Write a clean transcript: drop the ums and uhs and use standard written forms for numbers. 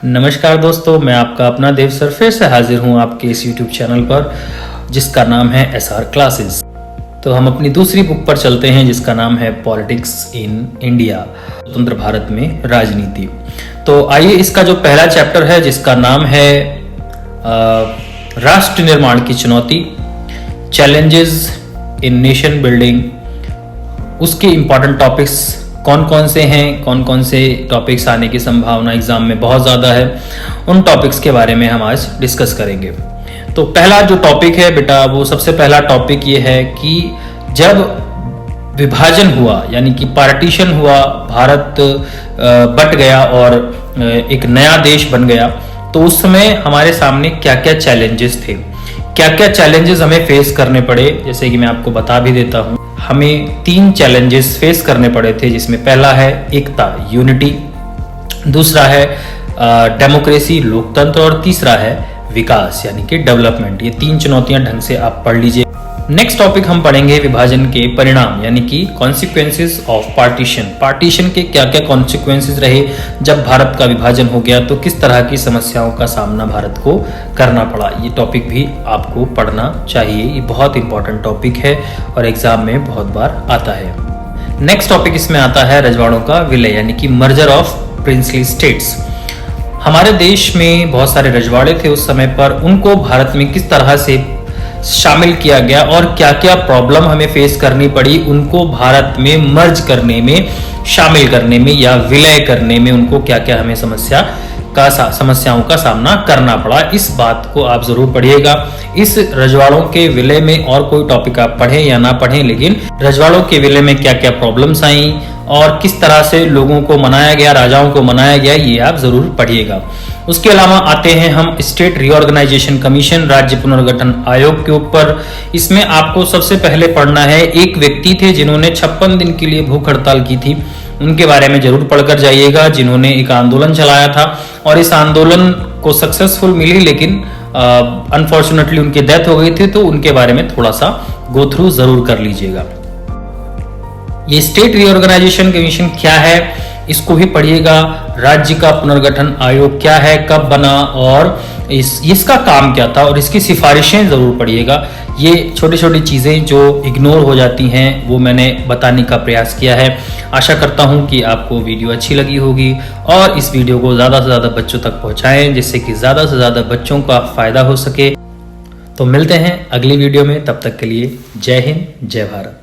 नमस्कार दोस्तों, मैं आपका अपना देव सर फिर से हाजिर हूं आपके इस YouTube चैनल पर जिसका नाम है SR क्लासेस। तो हम अपनी दूसरी बुक पर चलते हैं जिसका नाम है पॉलिटिक्स इन इंडिया, स्वतंत्र भारत में राजनीति। तो आइए, इसका जो पहला चैप्टर है जिसका नाम है राष्ट्र निर्माण की चुनौती, चैलेंजेस इन नेशन बिल्डिंग, उसके इंपॉर्टेंट टॉपिक्स कौन कौन से हैं, कौन कौन से टॉपिक्स आने की संभावना एग्जाम में बहुत ज़्यादा है, उन टॉपिक्स के बारे में हम आज डिस्कस करेंगे। तो पहला जो टॉपिक है बेटा, वो सबसे पहला टॉपिक ये है कि जब विभाजन हुआ यानी कि पार्टीशन हुआ, भारत बट गया और एक नया देश बन गया, तो उस समय हमारे सामने क्या क्या चैलेंजेस थे, क्या क्या चैलेंजेस हमें फेस करने पड़े। जैसे कि मैं आपको बता भी देता हूँ, हमें 3 चैलेंजेस फेस करने पड़े थे, जिसमें पहला है एकता, यूनिटी, दूसरा है डेमोक्रेसी, लोकतंत्र, और तीसरा है विकास यानी कि डेवलपमेंट। ये 3 चुनौतियां ढंग से आप पढ़ लीजिए। नेक्स्ट टॉपिक हम पढ़ेंगे विभाजन के परिणाम यानी कि कॉन्सिक्वेंसेस ऑफ पार्टीशन। पार्टीशन के क्या क्या कॉन्सिक्वेंसेस रहे, जब भारत का विभाजन हो गया तो किस तरह की समस्याओं का सामना भारत को करना पड़ा। ये टॉपिक भी आपको पढ़ना चाहिए, ये बहुत इंपॉर्टेंट टॉपिक है और एग्जाम में बहुत बार आता है। नेक्स्ट टॉपिक इसमें आता है रजवाड़ों का विलय यानी कि मर्जर ऑफ प्रिंसली स्टेट्स। हमारे देश में बहुत सारे रजवाड़े थे उस समय पर, उनको भारत में किस तरह से शामिल किया गया और क्या क्या प्रॉब्लम हमें फेस करनी पड़ी उनको भारत में मर्ज करने में, शामिल करने में या विलय करने में, उनको क्या क्या हमें समस्याओं का सामना करना पड़ा। इस बात को आप जरूर पढ़िएगा। इस रजवाड़ों के विलय में और कोई टॉपिक आप पढ़ें या ना पढ़ें, लेकिन रजवाड़ों के विलय में क्या क्या प्रॉब्लम्स आई और किस तरह से लोगों को मनाया गया, राजाओं को मनाया गया, ये आप जरूर पढ़िएगा। उसके अलावा आते हैं हम स्टेट रीऑर्गेनाइजेशन कमीशन, राज्य पुनर्गठन आयोग के ऊपर। इसमें आपको सबसे पहले पढ़ना है, एक व्यक्ति थे जिन्होंने 56 दिन के लिए भूख हड़ताल की थी, उनके बारे में जरूर पढ़कर जाइएगा, जिन्होंने एक आंदोलन चलाया था और इस आंदोलन को सक्सेसफुल मिली, लेकिन अनफॉर्चुनेटली उनकी डेथ हो गई थी, तो उनके बारे में थोड़ा सा गो थ्रू जरूर कर लीजिएगा। ये स्टेट रीऑर्गेनाइजेशन कमीशन क्या है, इसको भी पढ़िएगा। राज्य का पुनर्गठन आयोग क्या है, कब बना और इसका काम क्या था और इसकी सिफारिशें जरूर पढ़िएगा। ये छोटी छोटी चीजें जो इग्नोर हो जाती हैं वो मैंने बताने का प्रयास किया है। आशा करता हूं कि आपको वीडियो अच्छी लगी होगी और इस वीडियो को ज्यादा से ज्यादा बच्चों तक पहुंचाएं, जिससे कि ज्यादा से ज्यादा बच्चों का फायदा हो सके। तो मिलते हैं अगली वीडियो में, तब तक के लिए जय हिंद, जय भारत।